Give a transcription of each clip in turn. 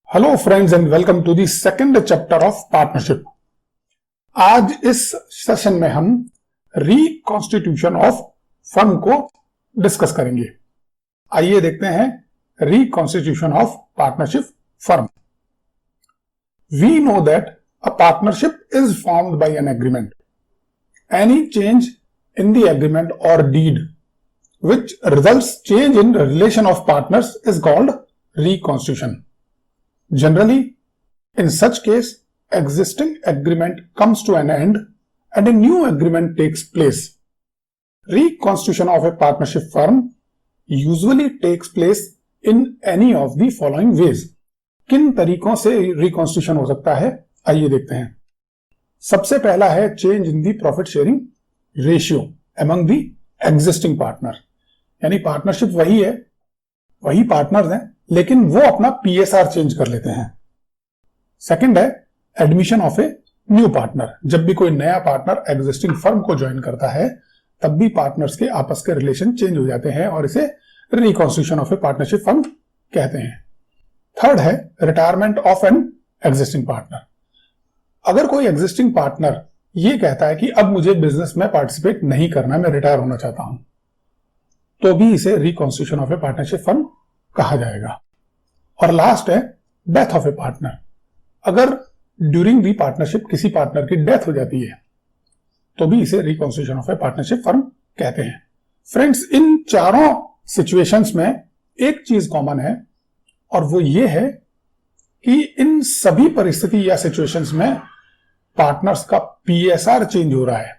Hello friends and welcome to the second chapter of partnership. आज इस session में हम रिकॉन्स्टिट्यूशन ऑफ फर्म को डिस्कस करेंगे। आइए देखते हैं reconstitution of partnership firm. We know that a partnership is formed by an agreement. Any change in the agreement और deed which results change in relation of partners is called reconstitution. Generally, in such case, existing agreement comes to an end and a new agreement takes place. Reconstitution of a partnership firm usually takes place in any of the following ways. किन तरीकों से reconstitution हो सकता है, आइए देखते हैं। सबसे पहला है change in the profit sharing ratio among the existing partner। यानी पार्टनरशिप वही है, वही पार्टनर्स हैं, लेकिन वो अपना पीएसआर चेंज कर लेते हैं। सेकंड है admission of a new partner. जब भी कोई नया पार्टनर एग्जिस्टिंग फर्म को ज्वाइन करता है तब भी पार्टनर्स के आपस के रिलेशन चेंज हो जाते हैं और इसे reconstitution of A partnership firm कहते हैं। थर्ड है retirement of an existing partner. अगर कोई एग्जिस्टिंग पार्टनर ये कहता है कि अब मुझे बिजनेस में पार्टिसिपेट नहीं करना, मैं रिटायर होना चाहता हूं, तो भी इसे reconstitution of A partnership firm कहा जाएगा। और लास्ट है डेथ ऑफ ए पार्टनर। अगर ड्यूरिंग दी पार्टनरशिप किसी पार्टनर की डेथ हो जाती है तो भी इसे reconstitution of A partnership firm कहते हैं। फ्रेंड्स, इन चारों सिचुएशंस में एक चीज कॉमन है और वो ये है कि इन सभी परिस्थिति या सिचुएशंस में पार्टनर्स का पीएसआर चेंज हो रहा है।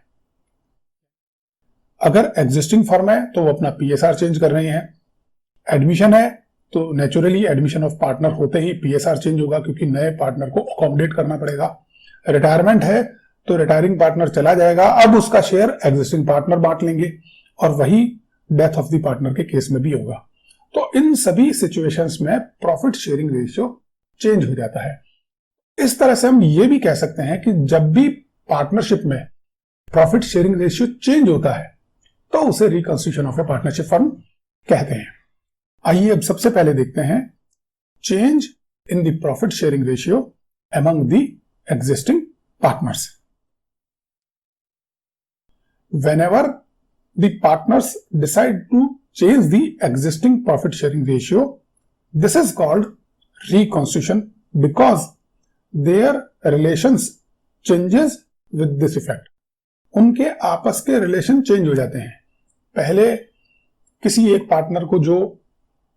अगर एग्जिस्टिंग फर्म है तो वो अपना पीएसआर चेंज कर रहे हैं। एडमिशन है तो नेचुरली एडमिशन ऑफ पार्टनर होते ही पीएसआर चेंज होगा क्योंकि नए पार्टनर को अकोमोडेट करना पड़ेगा। रिटायरमेंट है तो रिटायरिंग पार्टनर चला जाएगा, अब उसका शेयर एग्जिस्टिंग पार्टनर बांट लेंगे, और वही डेथ ऑफ द पार्टनर के केस में भी होगा। तो इन सभी सिचुएशंस में प्रॉफिट शेयरिंग रेशियो चेंज हो जाता है। इस तरह से हम ये भी कह सकते हैं कि जब भी पार्टनरशिप में प्रॉफिट शेयरिंग रेशियो चेंज होता है तो उसे reconstitution of A partnership firm कहते हैं। आइए अब सबसे पहले देखते हैं change in the profit sharing ratio among the existing partners. Whenever the partners decide to change the existing profit sharing ratio, this is called reconstitution because their relations changes with this effect. उनके आपस के relation change हो जाते हैं। पहले किसी एक partner को जो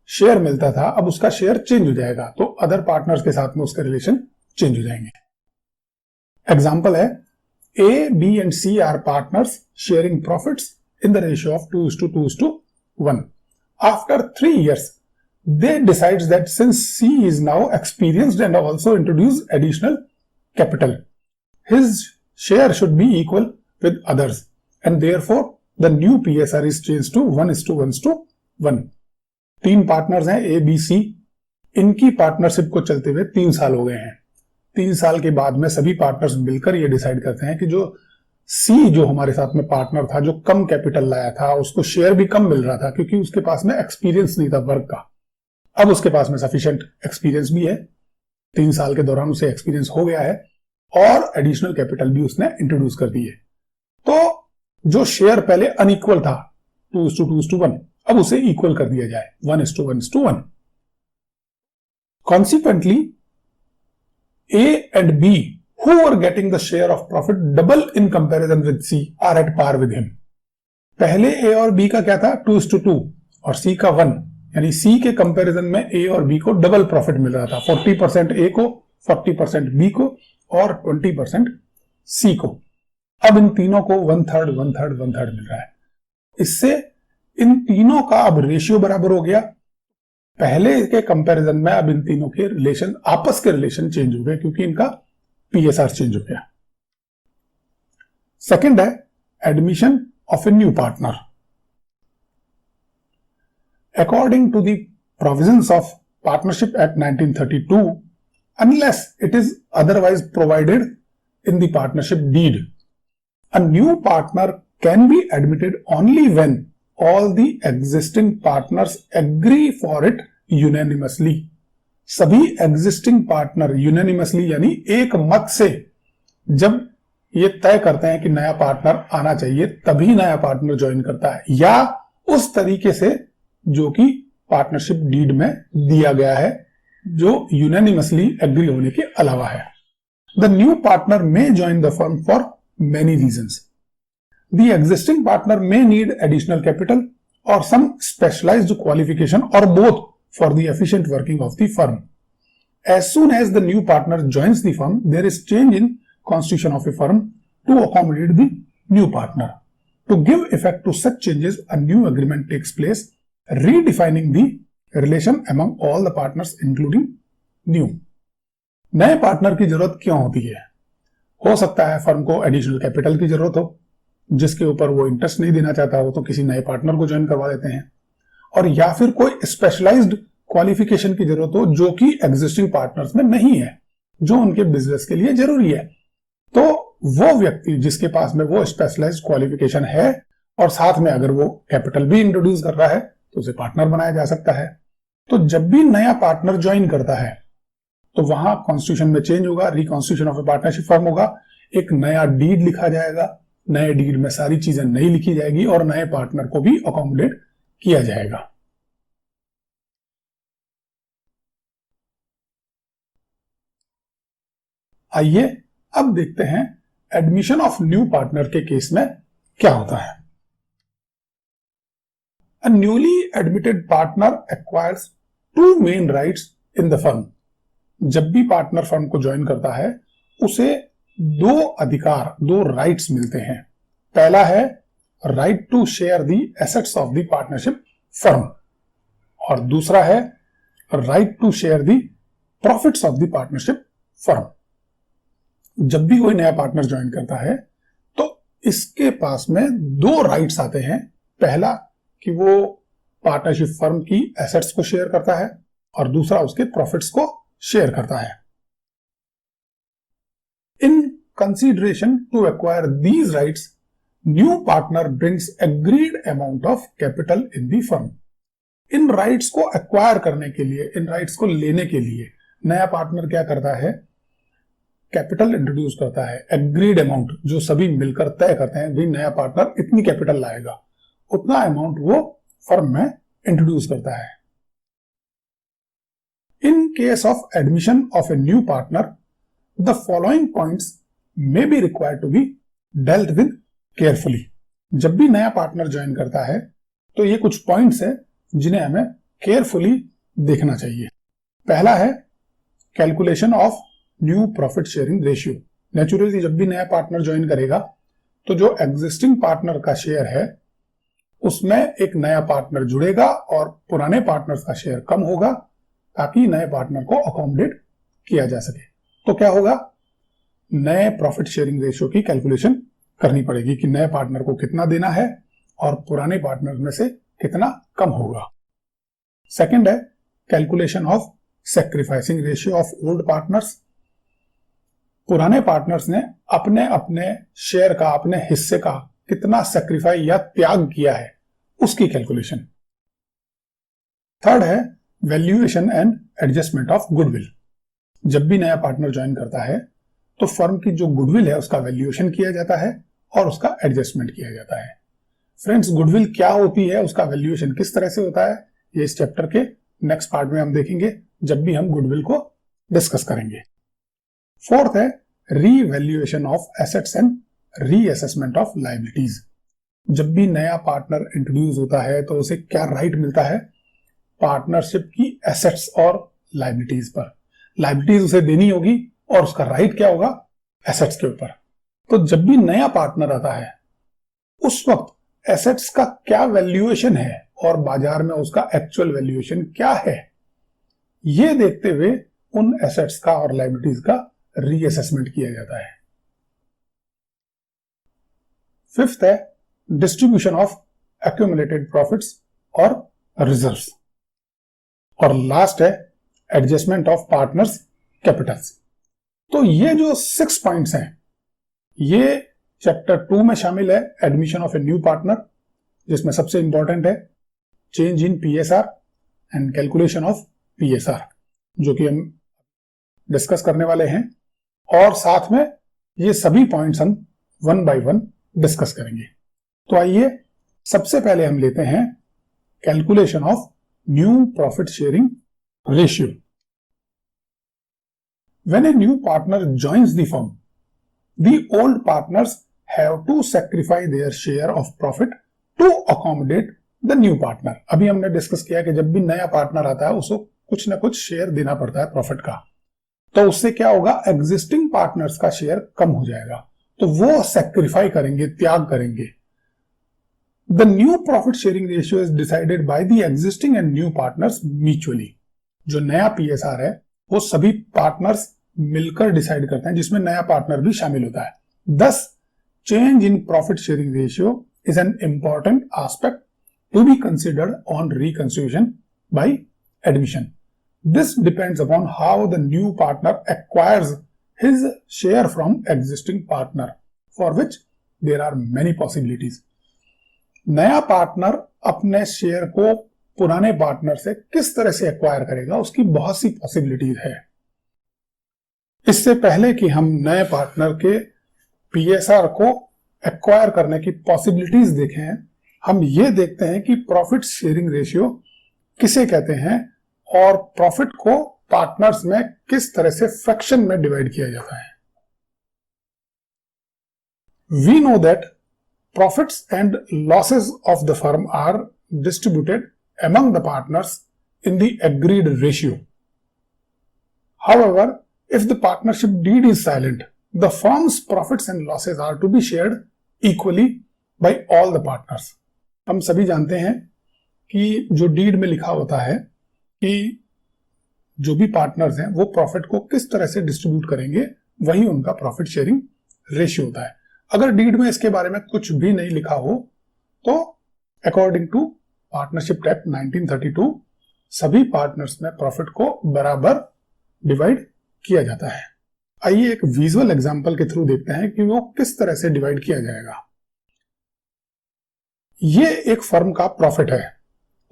शेयर मिलता था अब उसका शेयर चेंज हो जाएगा, तो अदर पार्टनर्स के साथ में उसके रिलेशन चेंज हो जाएंगे। एग्जाम्पल है A, B and C are partners sharing profits in the ratio of 2:2:1. After 3 years, they decide that since C is now experienced and also introduced additional capital, his share should be equal with others, and therefore the new PSR is changed to 1:1:1. 3 partners हैं A, B, C। इनकी partnership को चलते हुए 3 साल हो गए हैं। 3 साल के बाद में सभी पार्टनर्स मिलकर ये डिसाइड करते हैं कि जो सी जो हमारे साथ में पार्टनर था, जो कम कैपिटल लाया था, उसको शेयर भी कम मिल रहा था क्योंकि उसके पास में एक्सपीरियंस नहीं था वर्क का। अब उसके पास में सफिशिएंट एक्सपीरियंस भी है, 3 साल के दौरान उसे एक्सपीरियंस हो गया है और एडिशनल कैपिटल भी उसने इंट्रोड्यूस कर दी है। तो जो शेयर पहले अनइक्वल था 2:2:1, अब उसे इक्वल कर दिया जाए 1:1:1। Consequently, A and B, who were getting the share of profit double in comparison with C, are at par with him. पहले A और B का क्या था 2:2 और C का 1, यानी C के कंपैरिजन में A और B को डबल प्रॉफिट मिल रहा था। 40% A को, 40% B को और 20% C को। अब इन तीनों को 1/3 1/3 1/3 मिल रहा है। इससे इन तीनों का अब रेशियो बराबर हो गया। पहले के कंपैरिजन में अब इन तीनों के रिलेशन, आपस के रिलेशन चेंज हो गए क्योंकि इनका पीएसआर चेंज हो गया। सेकंड है admission of a new partner. According to the provisions of partnership act 1932, unless it is otherwise provided in the partnership deed, a new partner can be admitted only when all the existing partners agree for it unanimously. सभी existing partner unanimously यानी एक मत से जब ये तय करते हैं कि नया पार्टनर आना चाहिए तभी नया पार्टनर ज्वाइन करता है, या उस तरीके से जो कि पार्टनरशिप डीड में दिया गया है, जो यूनानिमसली एग्री होने के अलावा है। The new partner may join the firm for many reasons. The existing partner may need additional capital और सम स्पेशलाइज्ड क्वालिफिकेशन और both for the efficient working of the firm. As soon as the new partner joins the firm, there is change in constitution of a firm to accommodate the new partner. To give effect to such changes, a new agreement takes place, redefining the relation among all the partners, including new. नए partner की जरूरत क्यों होती है? हो सकता है firm को एडिशनल कैपिटल की जरूरत हो, जिसके ऊपर वो इंटरेस्ट नहीं देना चाहता हो तो किसी नए पार्टनर को ज्वाइन करवा देते हैं, और या फिर कोई स्पेशलाइज्ड क्वालिफिकेशन की जरूरत हो जो कि एग्जिस्टिंग पार्टनर्स में नहीं है, जो उनके बिजनेस के लिए जरूरी है। तो वो व्यक्ति जिसके पास में वो स्पेशलाइज्ड क्वालिफिकेशन है और साथ में अगर वो कैपिटल भी इंट्रोड्यूस कर रहा है तो उसे पार्टनर बनाया जा सकता है। तो जब भी नया पार्टनर ज्वाइन करता है तो वहां कॉन्स्टिट्यूशन में चेंज होगा, reconstitution of A partnership firm होगा, एक नया डीड लिखा जाएगा, नए डीड में सारी चीजें नई लिखी जाएगी और नए पार्टनर को भी अकोमोडेट किया जाएगा। आइए अब देखते हैं एडमिशन ऑफ न्यू पार्टनर के केस में क्या होता है। A newly admitted partner acquires two main rights in the firm. जब भी पार्टनर फर्म को ज्वाइन करता है उसे दो अधिकार, दो राइट्स मिलते हैं। पहला है right to share the assets of the partnership firm और दूसरा है right to share the profits of the partnership firm. जब भी कोई नया पार्टनर ज्वाइन करता है तो इसके पास में दो राइट्स आते हैं। पहला कि वो पार्टनरशिप फर्म की एसेट्स को शेयर करता है और दूसरा उसके प्रॉफिट्स को शेयर करता है। In consideration to acquire these rights, new partner brings agreed amount of capital in the firm. इन राइट्स को एक्वायर करने के लिए, इन राइट्स को लेने के लिए नया पार्टनर क्या करता है? कैपिटल इंट्रोड्यूस करता है, एग्रीड अमाउंट जो सभी मिलकर तय करते हैं, भी नया पार्टनर इतनी कैपिटल लाएगा, उतना अमाउंट वो फर्म में इंट्रोड्यूस करता है। In case of admission of a new partner, the following points may be required to be dealt with carefully. जब भी नया पार्टनर ज्वाइन करता है तो ये कुछ पॉइंट्स है जिन्हें हमें केयरफुली देखना चाहिए। पहला है calculation of new profit sharing ratio. Naturally जब भी नया पार्टनर ज्वाइन करेगा तो जो एग्जिस्टिंग पार्टनर का शेयर है उसमें एक नया पार्टनर जुड़ेगा और पुराने पार्टनर्स का शेयर कम होगा ताकि नए पार्टनर को अकोमोडेट किया जा सके। तो क्या होगा? नए प्रॉफिट शेयरिंग रेशियो की कैलकुलेशन करनी पड़ेगी कि नए पार्टनर को कितना देना है और पुराने पार्टनर में से कितना कम होगा। सेकंड है calculation of sacrificing ratio of old partners. पुराने पार्टनर्स ने अपने अपने शेयर का, अपने हिस्से का कितना सैक्रिफाई या त्याग किया है उसकी कैलकुलेशन। थर्ड है valuation and adjustment of goodwill. जब भी नया पार्टनर ज्वाइन करता है तो फर्म की जो गुडविल है उसका वैल्यूएशन किया जाता है और उसका एडजस्टमेंट किया जाता है। फ्रेंड्स, गुडविल क्या होती है, उसका वैल्यूएशन किस तरह से होता है, ये इस चैप्टर के नेक्स्ट पार्ट में हम देखेंगे जब भी हम गुडविल को डिस्कस करेंगे। फोर्थ है revaluation of assets and reassessment of liabilities. जब भी नया पार्टनर इंट्रोड्यूस होता है तो उसे क्या राइट मिलता है? पार्टनरशिप की एसेट्स और लायबिलिटीज पर। लायबिलिटीज उसे देनी होगी और उसका राइट क्या होगा? एसेट्स के ऊपर। तो जब भी नया पार्टनर आता है उस वक्त एसेट्स का क्या वैल्यूएशन है और बाजार में उसका एक्चुअल वैल्यूएशन क्या है, यह देखते हुए उन एसेट्स का और लायबिलिटीज का रीअसेसमेंट किया जाता है। फिफ्थ है डिस्ट्रीब्यूशन ऑफ एक्यूमुलेटेड प्रॉफिट्स और रिजर्व्स। और लास्ट है एडजस्टमेंट ऑफ पार्टनर्स कैपिटल्स। तो ये जो 6 पॉइंट्स हैं ये चैप्टर 2 में शामिल है, admission of a new partner, जिसमें सबसे इंपॉर्टेंट है change in PSR and calculation of PSR. जो कि हम डिस्कस करने वाले हैं, और साथ में ये सभी पॉइंट्स हम वन बाय वन डिस्कस करेंगे। तो आइए सबसे पहले हम लेते हैं calculation of new profit sharing ratio. When a new partner joins the firm, the old partners have to sacrifice their share of profit to accommodate the new partner। अभी हमने डिस्कस किया कि जब भी नया पार्टनर आता है उसको कुछ ना कुछ शेयर देना पड़ता है प्रॉफिट का, तो उससे क्या होगा, एग्जिस्टिंग पार्टनर्स का शेयर कम हो जाएगा, तो वो सेक्रीफाई करेंगे, त्याग करेंगे। The new profit sharing ratio is decided by the existing and new partners mutually. जो नया पीएसआर है वो सभी पार्टनर्स मिलकर डिसाइड करते हैं, जिसमें नया पार्टनर भी शामिल होता है। Thus, change in profit sharing ratio is an important aspect to be considered on reconstitution by admission. This depends upon how the new partner acquires his share from existing partner, for which there are many possibilities. नया partner अपने share को पुराने partner से किस तरह से acquire करेगा, उसकी बहुत सी पॉसिबिलिटीज है। इससे पहले कि हम नए पार्टनर के पीएसआर को एक्वायर करने की पॉसिबिलिटीज देखें, हम ये देखते हैं कि प्रॉफिट शेयरिंग रेशियो किसे कहते हैं और प्रॉफिट को पार्टनर्स में किस तरह से फ्रैक्शन में डिवाइड किया जाता है। We know that profits and losses of the firm are distributed among the partners in the agreed ratio. However, if the partnership deed is silent, the firm's profits and losses are to be shared equally by all the partners. हम सभी जानते हैं कि जो deed में लिखा होता है कि जो भी पार्टनर्स हैं वो प्रॉफिट को किस तरह से डिस्ट्रीब्यूट करेंगे, वही उनका प्रॉफिट शेयरिंग रेशियो होता है। अगर डीड में इसके बारे में कुछ भी नहीं लिखा हो तो अकॉर्डिंग टू पार्टनरशिप एक्ट 1932 सभी पार्टनर्स में प्रॉफिट को बराबर डिवाइड किया जाता है। आइए एक विजुअल एग्जांपल के थ्रू देखते हैं कि वो किस तरह से डिवाइड किया जाएगा। ये एक फर्म का प्रॉफिट है।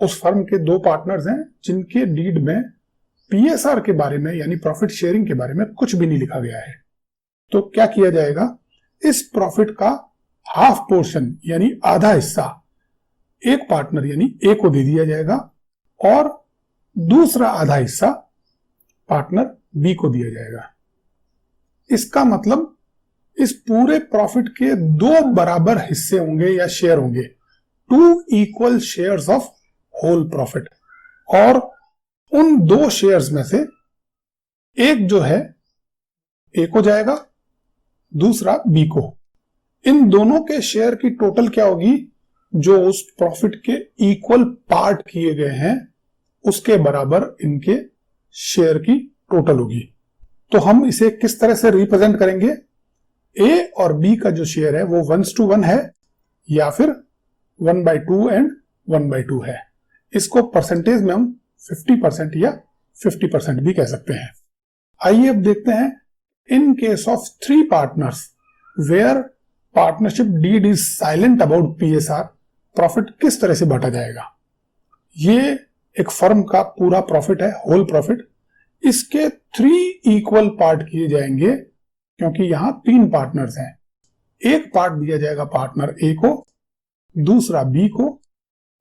उस फर्म के दो पार्टनर्स हैं जिनके डीड में पीएसआर के बारे में यानी प्रॉफिट शेयरिंग के बारे में कुछ भी नहीं लिखा गया है। तो क्या किया जाएगा, इस प्रॉफिट का हाफ पोर्शन यानी आधा हिस्सा एक पार्टनर यानी ए को दे दिया जाएगा और दूसरा आधा हिस्सा पार्टनर बी को दिया जाएगा। इसका मतलब इस पूरे प्रॉफिट के दो बराबर हिस्से होंगे या शेयर होंगे, 2 equal shares of whole profit, और उन दो शेयर्स में से एक जो है ए को जाएगा, दूसरा बी को। इन दोनों के शेयर की टोटल क्या होगी, जो उस प्रॉफिट के इक्वल पार्ट किए गए हैं उसके बराबर इनके शेयर की टोटल होगी। तो हम इसे किस तरह से रिप्रेजेंट करेंगे, ए और बी का जो शेयर है वो 1:1 है या फिर 1/2 एंड 1/2 है। इसको परसेंटेज में हम 50% या 50% भी कह सकते हैं। आइए अब देखते हैं, in case of 3 partners where partnership deed is silent about PSR, profit किस तरह से बांटा जाएगा। ये एक फर्म का पूरा प्रॉफिट है, होल प्रॉफिट। इसके 3 इक्वल पार्ट किए जाएंगे क्योंकि यहां 3 पार्टनर्स हैं। एक पार्ट दिया जाएगा पार्टनर ए को, दूसरा बी को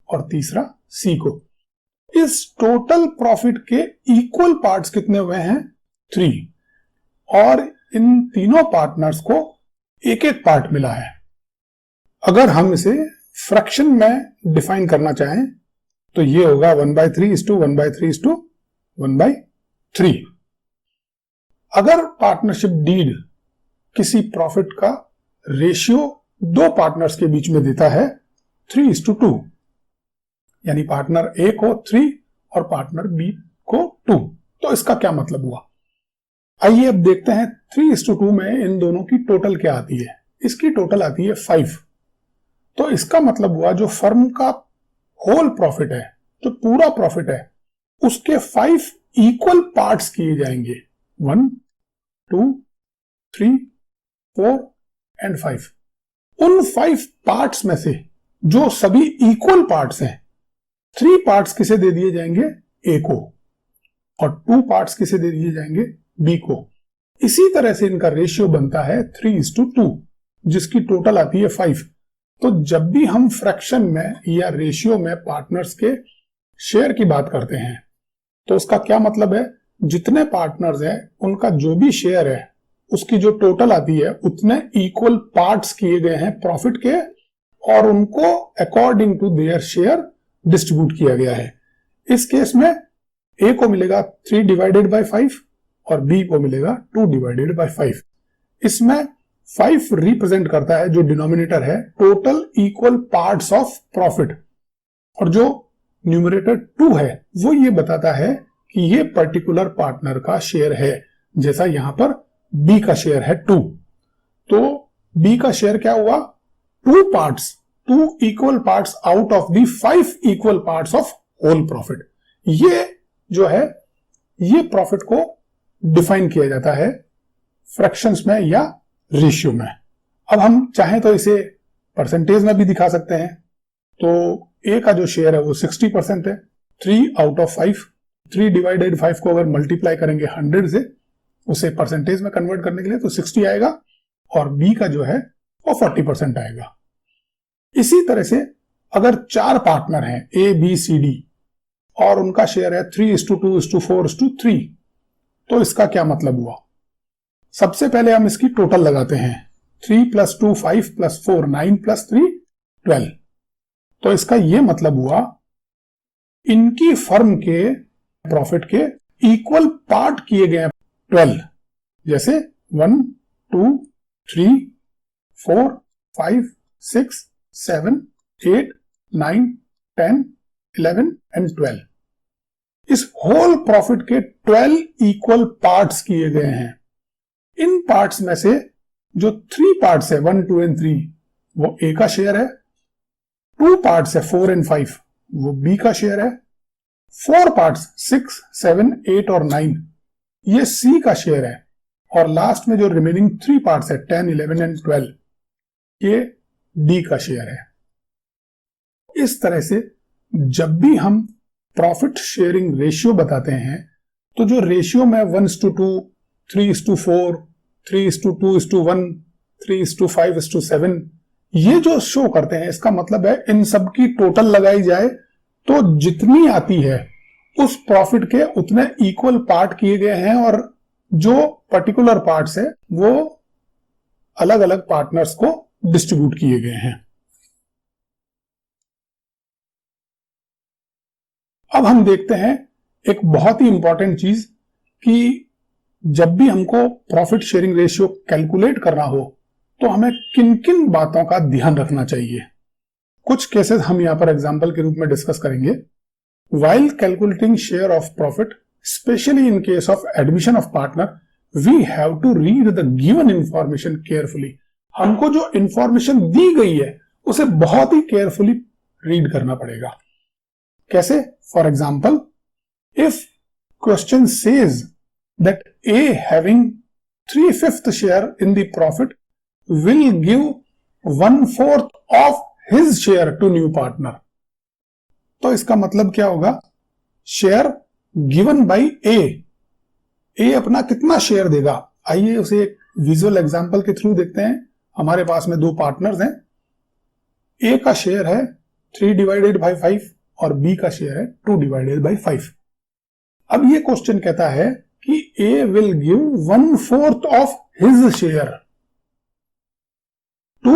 और तीसरा सी को। इस टोटल प्रॉफिट के इक्वल पार्ट्स कितने हुए हैं, 3, और इन तीनों पार्टनर्स को एक एक पार्ट मिला है। अगर हम इसे फ्रैक्शन में डिफाइन करना चाहें तो ये होगा 1/3:1/3:1/3। अगर पार्टनरशिप डीड किसी प्रॉफिट का रेशियो दो पार्टनर्स के बीच में देता है 3:2, यानी पार्टनर ए को 3 और पार्टनर बी को 2, तो इसका क्या मतलब हुआ। आइए अब देखते हैं 3:2 में इन दोनों की टोटल क्या आती है। इसकी टोटल आती है 5। तो इसका मतलब हुआ जो फर्म का होल प्रॉफिट है, जो पूरा प्रॉफिट है, उसके 5 इक्वल पार्ट्स किए जाएंगे, 1, 2, 3, 4 एंड 5। उन 5 पार्ट्स में से जो सभी इक्वल पार्ट्स हैं, 3 पार्ट्स किसे दे दिए जाएंगे, ए को, और 2 पार्ट्स किसे दे दिए जाएंगे, बी को। इसी तरह से इनका रेशियो बनता है 3:2, जिसकी टोटल आती है 5। तो जब भी हम फ्रैक्शन में या रेशियो में पार्टनर्स के शेयर की बात करते हैं तो उसका क्या मतलब है, जितने पार्टनर्स हैं उनका जो भी शेयर है उसकी जो टोटल आती है उतने इक्वल पार्ट्स किए गए हैं प्रॉफिट के, और उनको according to their share distribute किया गया है। इस केस में ए को मिलेगा 3/5 और बी को मिलेगा 2/5। इसमें 5 रिप्रेजेंट करता है, जो डिनोमिनेटर है, total equal parts of profit, और जो न्यूमरेटर 2 है वो ये बताता है कि ये पर्टिकुलर पार्टनर का शेयर है। जैसा यहां पर बी का शेयर है 2, तो बी का शेयर क्या हुआ, 2 equal parts out of the 5 equal parts of whole profit. ये जो है ये प्रॉफिट को डिफाइन किया जाता है फ्रैक्शंस में या रेशियो में। अब हम चाहें तो इसे परसेंटेज में भी दिखा सकते हैं। तो ए का जो शेयर है वो 60% है, 3/5। 3/5 को अगर मल्टीप्लाई करेंगे 100 से, उसे परसेंटेज में कन्वर्ट करने के लिए, तो 60 आएगा, और बी का जो है वो 40% आएगा। इसी तरह से अगर 4 पार्टनर हैं ए बी सी डी और उनका शेयर है 3:2:4:3, तो इसका क्या मतलब हुआ, सबसे पहले हम इसकी टोटल लगाते हैं। 3 + 2 5 + 4 9 + 3 12। तो इसका यह मतलब हुआ इनकी फर्म के प्रॉफिट के इक्वल पार्ट किए गए 12, जैसे 1 2 3 4 5 6 7 8 9 10 11 एंड 12। इस होल प्रॉफिट के 12 इक्वल पार्ट्स किए गए हैं। इन पार्ट्स में से जो 3 पार्ट्स है 1 2 एंड 3 वो ए का शेयर है, 2 पार्ट्स है 4 एंड 5 वो बी का शेयर है, 4 पार्ट्स 6 7 8 और 9 ये सी का शेयर है, और लास्ट में जो रिमेनिंग 3 पार्ट्स है 10 11 एंड 12 ये डी का शेयर है। इस तरह से जब भी हम प्रॉफिट शेयरिंग रेशियो बताते हैं तो जो रेशियो में 1:2 3:4 3:2:1 3:5:7 ये जो शो करते हैं, इसका मतलब है इन सब की टोटल लगाई जाए तो जितनी आती है उस प्रॉफिट के उतने इक्वल पार्ट किए गए हैं, और जो पर्टिकुलर पार्ट्स है वो अलग अलग पार्टनर्स को डिस्ट्रीब्यूट किए गए हैं। अब हम देखते हैं एक बहुत ही इंपॉर्टेंट चीज कि जब भी हमको प्रॉफिट शेयरिंग रेशियो कैलकुलेट करना हो तो हमें किन किन बातों का ध्यान रखना चाहिए। कुछ केसेस हम यहां पर एग्जांपल के रूप में डिस्कस करेंगे। While calculating share of profit, specially in case of admission of partner, we have to read the given information carefully. हमको जो इंफॉर्मेशन दी गई है उसे बहुत ही केयरफुली रीड करना पड़ेगा। कैसे? For example, if question says that A having 3/5 share in the profit will give 1/4 of his share to new partner, तो इसका मतलब क्या होगा, शेयर गिवन बाय ए अपना कितना शेयर देगा। आइए उसे एक विजुअल एग्जांपल के थ्रू देखते हैं। हमारे पास में 2 पार्टनर्स हैं, ए का शेयर है 3/5 और बी का शेयर है 2/5। अब ये क्वेश्चन कहता है कि A will give 1/4 of his share to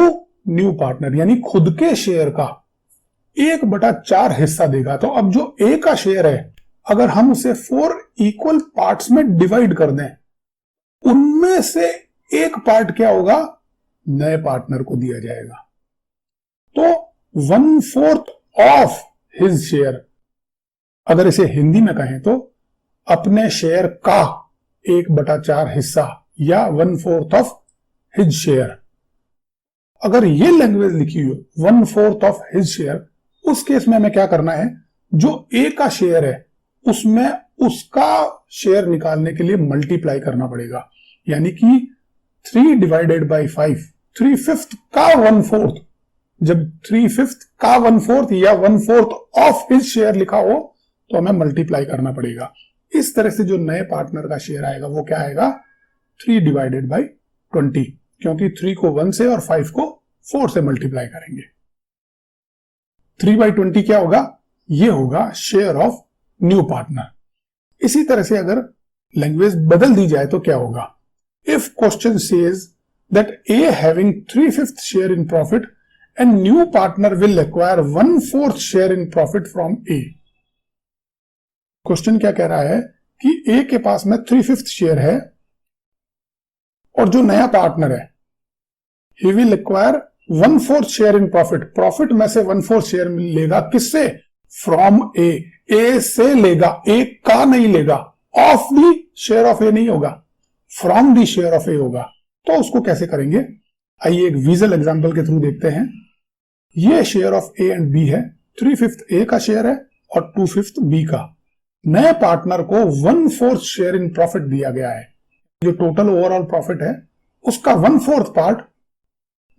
new partner, यानी खुद के शेयर का 1/4 हिस्सा देगा। तो अब जो ए का शेयर है अगर हम उसे 4 इक्वल पार्ट्स में डिवाइड कर दें, उनमें से एक पार्ट क्या होगा, नए पार्टनर को दिया जाएगा। तो 1/4 ऑफ हिज शेयर, अगर इसे हिंदी में कहें तो अपने शेयर का 1/4 हिस्सा, या 1/4 ऑफ हिज शेयर। अगर ये लैंग्वेज लिखी हो 1/4 ऑफ हिज शेयर, उस केस में हमें क्या करना है, जो ए का शेयर है उसमें उसका शेयर निकालने के लिए मल्टीप्लाई करना पड़ेगा। यानी कि 3/5, 3/5 का 1/4, जब 3/5 का 1/4 या 1/4 ऑफ हिज शेयर लिखा हो तो हमें मल्टीप्लाई करना पड़ेगा। इस तरह से जो नए पार्टनर का शेयर आएगा वो क्या आएगा, 3 डिवाइडेड बाई 20, क्योंकि 3 को 1 से और 5 को 4 से मल्टीप्लाई करेंगे। 3/20 क्या होगा, ये होगा शेयर ऑफ न्यू पार्टनर। इसी तरह से अगर लैंग्वेज बदल दी जाए तो क्या होगा, if question says that A having 3/5 share in profit and new partner will acquire 1/4 share in profit from A. Question क्या कह रहा है कि ए के पास में 3/5 शेयर है और जो नया पार्टनर है he will acquire 1/4 share in profit, profit में से 1/4 शेयर लेगा, किससे, फ्रॉम ए, ए से लेगा, ए का नहीं लेगा, ऑफ दी शेयर ऑफ ए नहीं होगा, फ्रॉम दी शेयर ऑफ ए होगा। तो उसको कैसे करेंगे, आइए एक विजुअल एग्जांपल के थ्रू देखते हैं। ये share of A and B है, 3/5 ए का शेयर है और 2/5 बी का। नए पार्टनर को 1/4 शेयर इन प्रॉफिट दिया गया है, जो टोटल ओवरऑल प्रॉफिट है उसका 1/4 पार्ट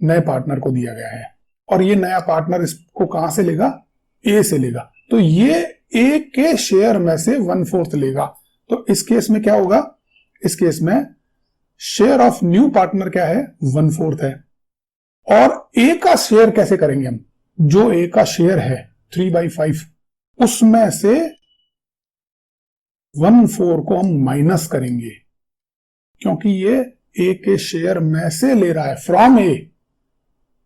नए पार्टनर को दिया गया है, और ये नया पार्टनर इसको कहां से लेगा, ए से लेगा, तो ये ए के शेयर में से 1/4 लेगा। तो इस केस में क्या होगा, इस केस में शेयर ऑफ न्यू पार्टनर क्या है, 1/4 है। और ए का शेयर कैसे करेंगे हम, जो ए का शेयर है 3/5 उसमें से 1/4 को हम माइनस करेंगे, क्योंकि ये ए के शेयर में से ले रहा है, फ्रॉम ए,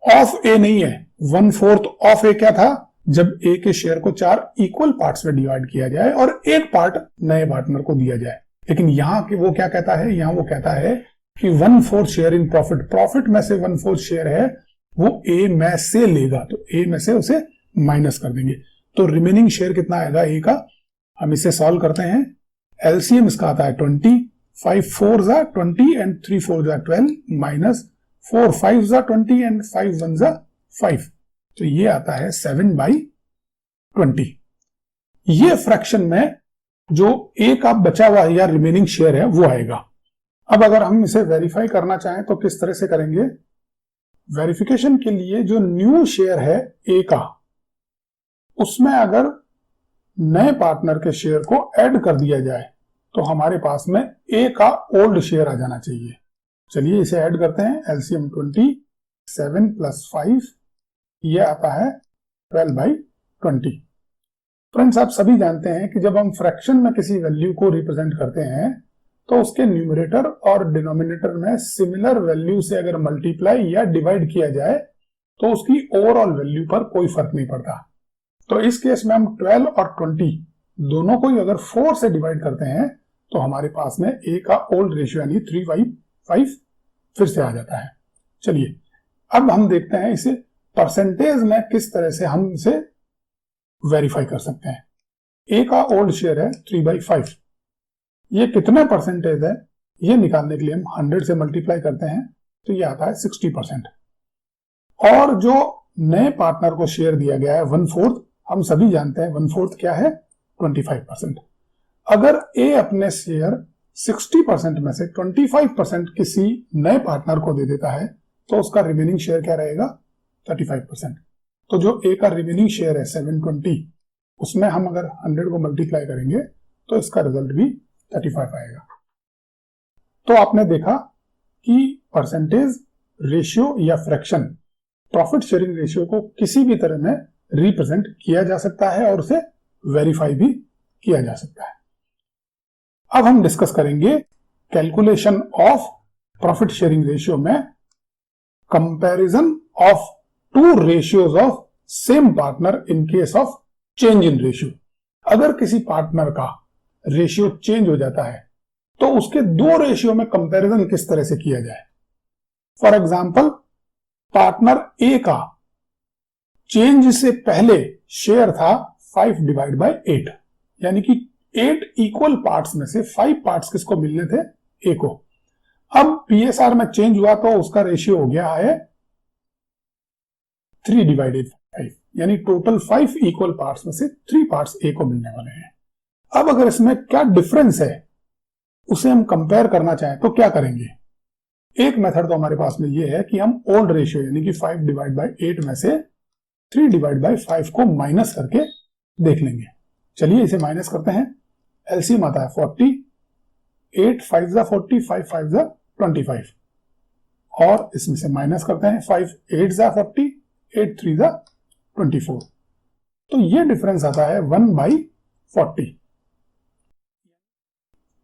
ऑफ ए नहीं है। 1/4 ऑफ ए क्या था, जब ए के शेयर को 4 इक्वल पार्ट्स में डिवाइड किया जाए और एक पार्ट नए पार्टनर को दिया जाए। लेकिन यहां कि वो क्या कहता है, यहां वो कहता है कि 1/4 शेयर इन प्रॉफिट, प्रॉफिट में से 1/4 शेयर है वो ए में से लेगा, तो ए में से उसे माइनस कर देंगे। तो रिमेनिंग शेयर कितना आएगा ए का, हम इसे सॉल्व करते हैं। एलसीएम इसका आता है 20, 5 4 जा 20 एंड 3 4 जा 12 माइनस 4 5 जा 20 एंड 5 1 जा 5, तो ये आता है 7/20। ये फ्रैक्शन में जो ए का बचा हुआ या रिमेनिंग शेयर है वो आएगा। अब अगर हम इसे वेरीफाई करना चाहें तो किस तरह से करेंगे, वेरिफिकेशन के लिए जो न्यू शेयर है ए का, उसमें अगर नए पार्टनर के शेयर को ऐड कर दिया जाए तो हमारे पास में ए का ओल्ड शेयर आ जाना चाहिए। चलिए इसे ऐड करते हैं, एलसीएम 20, 7 + 5 ये आता है 12/20। फ्रेंड्स आप सभी जानते हैं कि जब हम फ्रैक्शन में किसी वैल्यू को रिप्रेजेंट करते हैं तो उसके न्यूमरेटर और डिनोमिनेटर में सिमिलर वैल्यू से अगर मल्टीप्लाई या डिवाइड किया जाए तो उसकी ओवरऑल वैल्यू पर कोई फर्क नहीं पड़ता। तो इस केस में हम 12 और 20 दोनों को ही अगर 4 से डिवाइड करते हैं तो हमारे पास में ए का ओल्ड रेशियो यानी 3/5 फिर से आ जाता है। चलिए अब हम देखते हैं इसे परसेंटेज में किस तरह से हम इसे वेरीफाई कर सकते हैं। ए का ओल्ड शेयर है 3/5, ये कितना परसेंटेज है ये निकालने के लिए हम 100 से मल्टीप्लाई करते हैं तो ये आता है 60%। और जो नए पार्टनर को शेयर दिया गया है 1/4, हम सभी जानते हैं 1/4 क्या है, 25%। अगर ए अपने शेयर 60% में से 25% किसी नए पार्टनर को दे देता है तो उसका रिमेनिंग शेयर क्या रहेगा, 35%। तो जो ए का रिमेनिंग शेयर है 720, उसमें हम अगर 100 को मल्टीप्लाई करेंगे तो इसका रिजल्ट भी 35 आएगा। तो आपने देखा कि परसेंटेज रेशियो या फ्रैक्शन प्रॉफिट शेयरिंग रेशियो को किसी भी तरह में रिप्रेजेंट किया जा सकता है और उसे वेरीफाई भी किया जा सकता है। अब हम डिस्कस करेंगे calculation of profit sharing ratio में comparison of two ratios of same partner in case of change in ratio. अगर किसी पार्टनर का रेशियो चेंज हो जाता है तो उसके दो रेशियो में कंपैरिजन किस तरह से किया जाए। फॉर एग्जांपल पार्टनर ए का चेंज से पहले शेयर था 5/8, यानी कि 8 इक्वल पार्ट्स में से 5 पार्ट्स किसको मिलने थे, ए को। अब पीएसआर में चेंज हुआ तो उसका रेशियो हो गया है 3/5, यानी टोटल 5 इक्वल पार्ट्स में से 3 पार्ट्स ए को मिलने वाले हैं। अब अगर इसमें क्या डिफरेंस है उसे हम कंपेयर करना चाहें तो क्या करेंगे। एक मेथड तो हमारे पास में ये है कि हम ओल्ड रेशियो यानी कि 5/8 में से 3/5 को माइनस करके देख लेंगे। चलिए इसे माइनस करते हैं। एलसीएम आता है 40, 8 5 जा 40, 5 5 जा 25 और इसमें से माइनस करते हैं 5 8 जा 40, 8 3 जा 24। तो ये डिफरेंस आता है 1/40।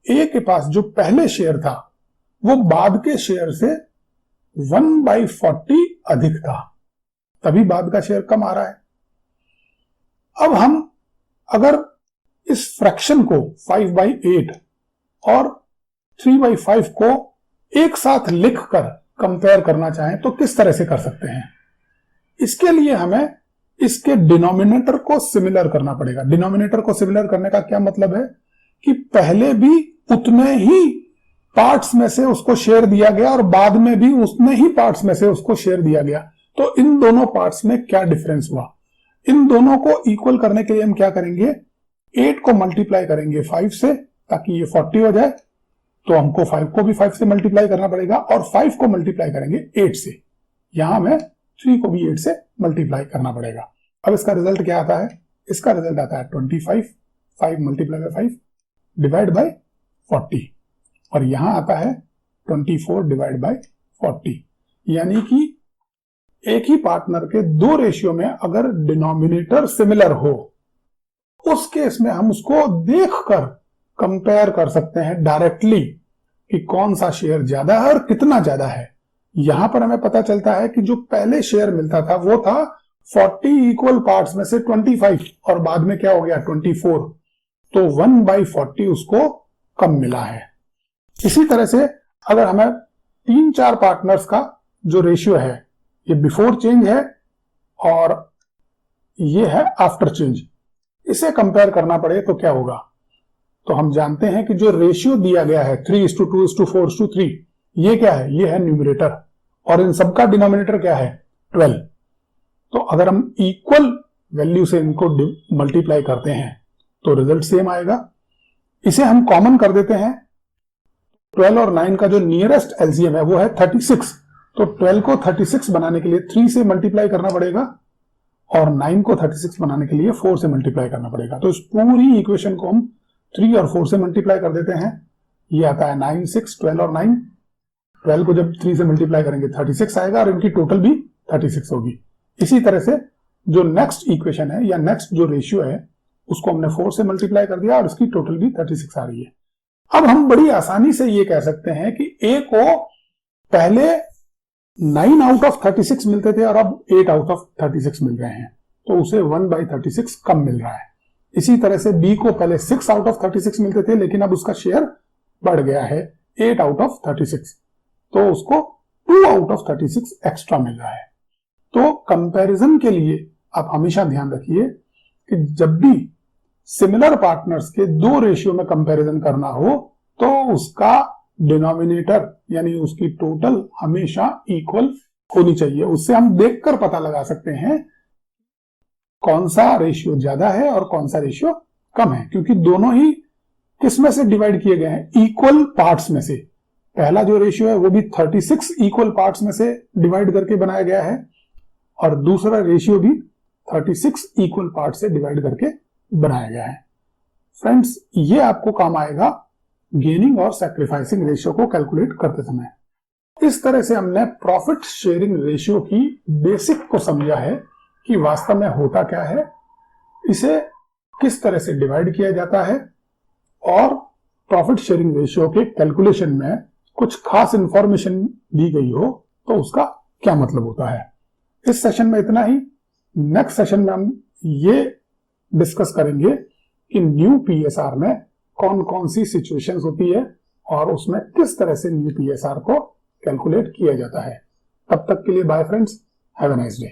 ए के पास जो पहले शेयर था वो बाद के शेयर से 1/40 अधिक था, तभी बाद का शेयर कम आ रहा है। अब हम अगर इस फ्रैक्शन को 5/8 और 3/5 को एक साथ लिखकर कंपेयर करना चाहें तो किस तरह से कर सकते हैं? इसके लिए हमें इसके डिनोमिनेटर को सिमिलर करना पड़ेगा। डिनोमिनेटर को सिमिलर करने का क्या मतलब है कि पहले भी उतने ही पार्ट्स में से उसको शेयर दिया गया और बाद में भी उतने ही पार्ट्स में से उसको शेयर दिया गया, तो इन दोनों पार्ट्स में क्या डिफरेंस हुआ। इन दोनों को इक्वल करने के लिए हम क्या करेंगे, 8 को मल्टीप्लाई करेंगे 5 से ताकि ये 40 हो जाए, तो हमको 5 को भी 5 से मल्टीप्लाई करना पड़ेगा और 5 को मल्टीप्लाई करेंगे 8 से, यहां हमें 3 को भी 8 से मल्टीप्लाई करना पड़ेगा। अब इसका रिजल्ट क्या आता है? इसका रिजल्ट आता है 25, 5 मल्टीप्लाई बाय 5 डिवाइड बाय 40 और यहां आता है 24 डिवाइड बाय 40। यानी कि एक ही पार्टनर के दो रेशियो में अगर डिनोमिनेटर सिमिलर हो, उस केस में हम उसको देखकर कंपेयर कर सकते हैं डायरेक्टली कि कौन सा शेयर ज्यादा है और कितना ज्यादा है। यहां पर हमें पता चलता है कि जो पहले शेयर मिलता था वो था 40 इक्वल पार्ट्स में से 25 और बाद में क्या हो गया 24, तो 1/40 उसको कम मिला है। इसी तरह से अगर हमें 3-4 पार्टनर्स का जो रेशियो है, ये बिफोर चेंज है और ये है आफ्टर चेंज, इसे कंपेयर करना पड़े तो क्या होगा? तो हम जानते हैं कि जो रेशियो दिया गया है 3:2:4:3, ये क्या है? ये है न्यूमरेटर और इन सबका डिनोमिनेटर क्या है? 12। तो अगर हम इक्वल वैल्यू से इनको मल्टीप्लाई करते हैं तो रिजल्ट सेम आएगा। इसे हम कॉमन कर देते हैं। 12 और 9 का जो नियरेस्ट एलसीएम है वो है 36, तो 12 को 36 बनाने के लिए 3 से मल्टीप्लाई करना पड़ेगा और 9 को 36 बनाने के लिए 4 से मल्टीप्लाई करना पड़ेगा। तो इस पूरी इक्वेशन को हम 3 और 4 से मल्टीप्लाई कर देते हैं। ये आता है 9 6 12 और 9। 12 को जब 3 से मल्टीप्लाई करेंगे 36 आएगा और इनकी टोटल भी 36 होगी। इसी तरह से जो नेक्स्ट इक्वेशन है या नेक्स्ट जो रेशियो है उसको हमने 4 से मल्टीप्लाई कर दिया और इसकी टोटल भी 36 आ रही है। अब हम बड़ी आसानी से ये कह सकते हैं कि ए को पहले 9 आउट ऑफ 36 मिलते थे और अब 8 आउट ऑफ 36 मिल रहे हैं, तो उसे 1/36 कम मिल रहा है। इसी तरह से बी को पहले 6 आउट ऑफ 36 मिलते थे लेकिन अब उसका शेयर बढ़ गया है 8 आउट ऑफ 36, तो उसको 2 आउट ऑफ 36 एक्स्ट्रा मिल रहा है। तो कंपैरिजन के लिए आप हमेशा ध्यान रखिए कि जब भी सिमिलर पार्टनर्स के दो रेशियो में कंपैरिजन करना हो तो उसका डिनोमिनेटर यानी उसकी टोटल हमेशा इक्वल होनी चाहिए। उससे हम देखकर पता लगा सकते हैं कौन सा रेशियो ज्यादा है और कौन सा रेशियो कम है, क्योंकि दोनों ही किस में से डिवाइड किए गए हैं? इक्वल पार्ट्स में से। पहला जो रेशियो है वो भी 36 इक्वल पार्ट्स में से डिवाइड करके बनाया गया है और दूसरा रेशियो भी 36 इक्वल पार्ट से डिवाइड करके बनाया गया है। फ्रेंड्स, ये आपको काम आएगा गेनिंग और सैक्रिफाइसिंग रेशियो को कैलकुलेट करते समय। इस तरह से हमने प्रॉफिट शेयरिंग रेशियो की बेसिक को समझा है कि वास्तव में होता क्या है, इसे किस तरह से डिवाइड किया जाता है और प्रॉफिट शेयरिंग रेशियो के कैलकुलेशन में कुछ खास इंफॉर्मेशन दी गई हो तो उसका क्या मतलब होता है। इस सेशन में इतना ही। नेक्स्ट सेशन में हम ये डिस्कस करेंगे कि न्यू पीएसआर में कौन कौन सी सिचुएशंस होती है और उसमें किस तरह से न्यू पीएसआर को कैलकुलेट किया जाता है। तब तक के लिए bye friends, have a nice day.